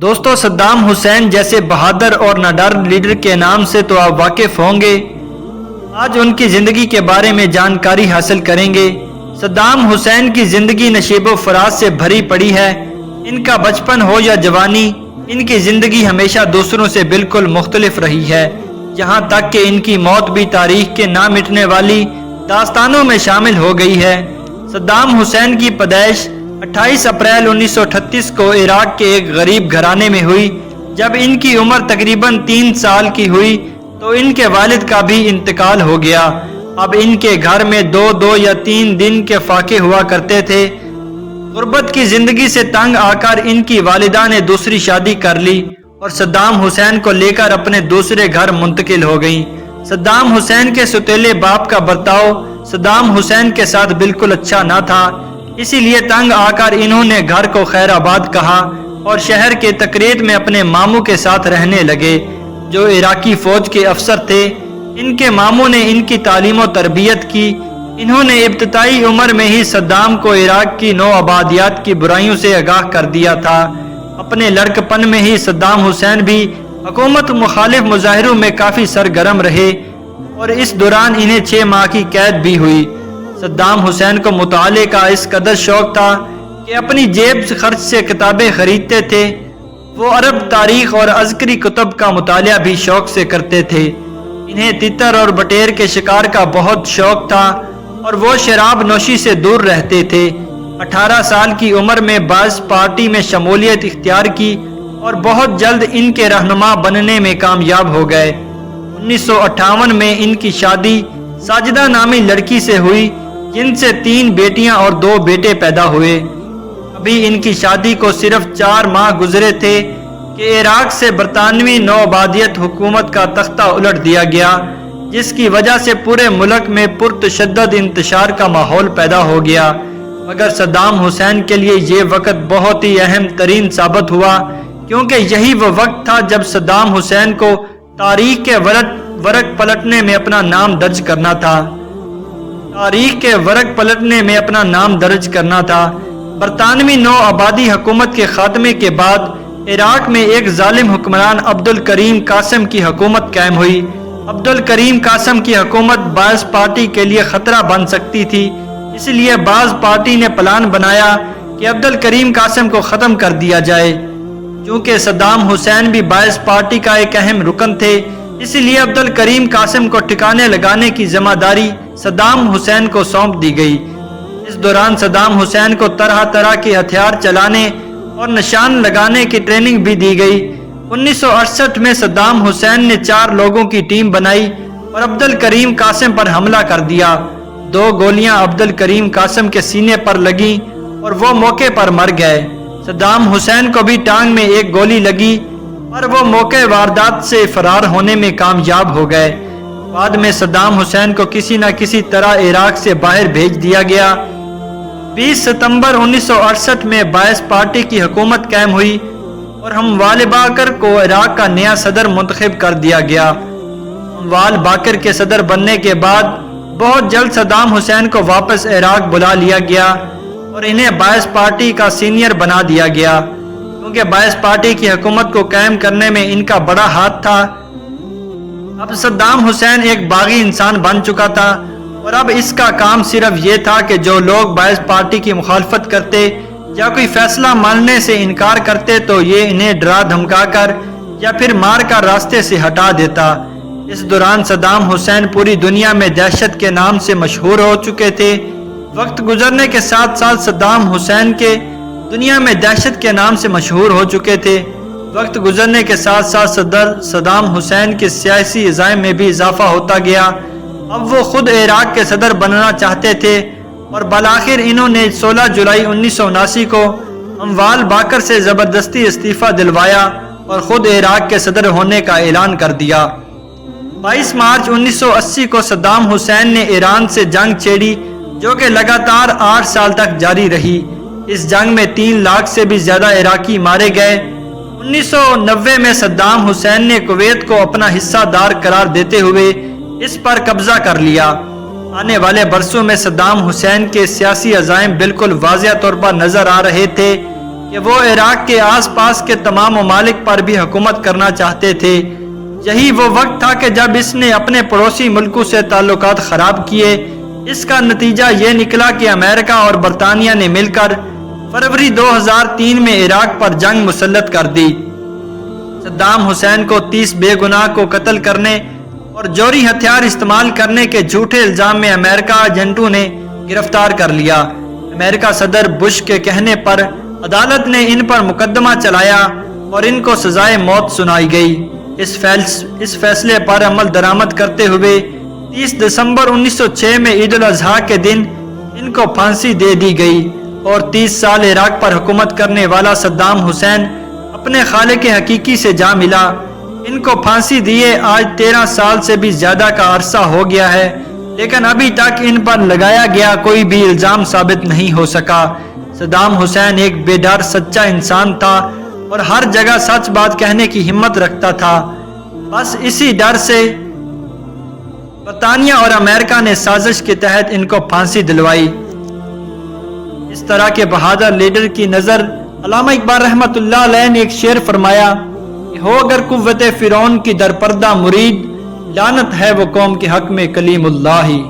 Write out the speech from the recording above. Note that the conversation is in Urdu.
دوستو صدام حسین جیسے بہادر اور ناڈر لیڈر کے نام سے تو آپ واقف ہوں گے۔ آج ان کی زندگی کے بارے میں جانکاری حاصل کریں گے۔ صدام حسین کی زندگی نشیب و فراز سے بھری پڑی ہے۔ ان کا بچپن ہو یا جوانی، ان کی زندگی ہمیشہ دوسروں سے بالکل مختلف رہی ہے، یہاں تک کہ ان کی موت بھی تاریخ کے نہ مٹنے والی داستانوں میں شامل ہو گئی ہے۔ صدام حسین کی پیدائش 28 اپریل 1938 کو عراق کے ایک غریب گھرانے میں ہوئی۔ جب ان کی عمر تقریباً 3 سال کی ہوئی تو ان کے والد کا بھی انتقال ہو گیا۔ اب ان کے گھر میں 2 یا 3 دن کے فاقے ہوا کرتے تھے۔ غربت کی زندگی سے تنگ آ کر ان کی والدہ نے دوسری شادی کر لی اور صدام حسین کو لے کر اپنے دوسرے گھر منتقل ہو گئیں۔ صدام حسین کے سوتیلے باپ کا برتاؤ صدام حسین کے ساتھ بالکل اچھا نہ تھا، اسی لیے تنگ آ کر انہوں نے گھر کو خیر آباد کہا اور شہر کے تکریت میں اپنے ماموں کے ساتھ رہنے لگے جو عراقی فوج کے افسر تھے۔ ان کے ماموں نے ان کی تعلیم و تربیت کی۔ انہوں نے ابتدائی عمر میں ہی صدام کو عراق کی نو آبادیات کی برائیوں سے آگاہ کر دیا تھا۔ اپنے لڑکپن میں ہی صدام حسین بھی حکومت مخالف مظاہروں میں کافی سرگرم رہے اور اس دوران انہیں 6 ماہ کی قید بھی ہوئی۔ صدام حسین کو مطالعے کا اس قدر شوق تھا کہ اپنی جیب خرچ سے کتابیں خریدتے تھے۔ وہ عرب تاریخ اور عسکری کتب کا مطالعہ بھی شوق سے کرتے تھے۔ انہیں تتر اور بٹیر کے شکار کا بہت شوق تھا اور وہ شراب نوشی سے دور رہتے تھے۔ 18 سال کی عمر میں باعث پارٹی میں شمولیت اختیار کی اور بہت جلد ان کے رہنما بننے میں کامیاب ہو گئے۔ 1958 میں ان کی شادی ساجدہ نامی لڑکی سے ہوئی جن سے 3 بیٹیاں اور 2 بیٹے پیدا ہوئے۔ ابھی ان کی شادی کو صرف 4 ماہ گزرے تھے کہ عراق سے برطانوی نو آبادیت حکومت کا تختہ الٹ دیا گیا، جس کی وجہ سے پورے ملک میں پرتشدد انتشار کا ماحول پیدا ہو گیا۔ مگر صدام حسین کے لیے یہ وقت بہت ہی اہم ترین ثابت ہوا، کیونکہ یہی وہ وقت تھا جب صدام حسین کو تاریخ کے ورق پلٹنے میں اپنا نام درج کرنا تھا۔ برطانوی نو آبادی حکومت کے خاتمے کے بعد عراق میں ایک ظالم حکمران عبدالکریم قاسم کی حکومت قائم ہوئی۔ عبدالکریم قاسم کی حکومت باعث پارٹی کے لیے خطرہ بن سکتی تھی، اس لیے بعض پارٹی نے پلان بنایا کہ عبدالکریم قاسم کو ختم کر دیا جائے۔ چونکہ صدام حسین بھی باعث پارٹی کا ایک اہم رکن تھے، اس لیے عبدالکریم قاسم کو ٹھکانے لگانے کی ذمہ داری صدام حسین کو سونپ دی گئی۔ اس دوران صدام حسین کو طرح طرح کے ہتھیار چلانے اور نشان لگانے کی ٹریننگ بھی دی گئی۔ 1968 میں صدام حسین نے 4 لوگوں کی ٹیم بنائی اور عبدالکریم قاسم پر حملہ کر دیا۔ 2 گولیاں عبدالکریم قاسم کے سینے پر لگیں اور وہ موقع پر مر گئے۔ صدام حسین کو بھی ٹانگ میں 1 گولی لگی اور وہ موقع واردات سے فرار ہونے میں کامیاب ہو گئے۔ بعد میں صدام حسین کو کسی نہ کسی طرح عراق سے باہر بھیج دیا گیا۔ 20 ستمبر 1968 میں باعث پارٹی کی حکومت قائم ہوئی اور ہموال باقر کو عراق کا نیا صدر منتخب کر دیا گیا۔ ہموال باقر کے صدر بننے کے بعد بہت جلد صدام حسین کو واپس عراق بلا لیا گیا اور انہیں باعث پارٹی کا سینئر بنا دیا گیا، کیونکہ باعث پارٹی کی حکومت کو قائم کرنے میں ان کا بڑا ہاتھ تھا۔ اب صدام حسین ایک باغی انسان بن چکا تھا اور اب اس کا کام صرف یہ تھا کہ جو لوگ باعث پارٹی کی مخالفت کرتے یا کوئی فیصلہ ماننے سے انکار کرتے تو یہ انہیں ڈرا دھمکا کر یا پھر مار کر راستے سے ہٹا دیتا۔ اس دوران صدام حسین پوری دنیا میں دہشت کے نام سے مشہور ہو چکے تھے۔ وقت گزرنے کے ساتھ ساتھ صدام حسین کے دنیا میں دہشت کے نام سے مشہور ہو چکے تھے۔ وقت گزرنے کے ساتھ ساتھ صدام حسین کے سیاسی عزائم میں بھی اضافہ ہوتا گیا۔ اب وہ خود عراق کے صدر بننا چاہتے تھے اور بالآخر انہوں نے 16 جولائی 1979 کو ہموال باقر سے زبردستی استعفیٰ دلوایا اور خود عراق کے صدر ہونے کا اعلان کر دیا۔ 22 مارچ 1980 کو صدام حسین نے ایران سے جنگ چھیڑی جو کہ لگاتار 8 سال تک جاری رہی۔ اس جنگ میں 3 لاکھ سے بھی زیادہ عراقی مارے گئے۔ 1990 میں صدام حسین نے کویت کو اپنا حصہ دار قرار دیتے ہوئے اس پر قبضہ کر لیا۔ آنے والے برسوں میں صدام حسین کے سیاسی عزائم بالکل واضح طور پر نظر آ رہے تھے کہ وہ عراق کے آس پاس کے تمام ممالک پر بھی حکومت کرنا چاہتے تھے۔ یہی وہ وقت تھا کہ جب اس نے اپنے پڑوسی ملکوں سے تعلقات خراب کیے۔ اس کا نتیجہ یہ نکلا کہ امریکہ اور برطانیہ نے مل کر فروری 2003 میں عراق پر جنگ مسلط کر دی۔ صدام حسین کو 30 بے گناہ کو قتل کرنے اور جوہری ہتھیار استعمال کرنے کے جھوٹے الزام میں امریکہ ایجنٹوں نے گرفتار کر لیا۔ امریکہ صدر بش کے کہنے پر عدالت نے ان پر مقدمہ چلایا اور ان کو سزائے موت سنائی گئی۔ اس فیصلے پر عمل درآمد کرتے ہوئے 30 دسمبر 1906 میں عید الاضحیٰ کے دن ان کو پھانسی دے دی گئی اور 30 سال عراق پر حکومت کرنے والا صدام حسین اپنے خالق حقیقی سے جا ملا۔ ان کو پھانسی دیے آج 13 سال سے بھی زیادہ کا عرصہ ہو گیا ہے، لیکن ابھی تک ان پر لگایا گیا کوئی بھی الزام ثابت نہیں ہو سکا۔ صدام حسین ایک بے ڈر سچا انسان تھا اور ہر جگہ سچ بات کہنے کی ہمت رکھتا تھا۔ بس اسی ڈر سے برطانیہ اور امریکہ نے سازش کے تحت ان کو پھانسی دلوائی۔ اس طرح کے بہادر لیڈر کی نظر علامہ اقبال رحمۃ اللہ علیہ نے ایک شعر فرمایا کہ ہو اگر قوت فرعون کی درپردہ مرید، لعنت ہے وہ قوم کے حق میں کلیم اللہ ہی۔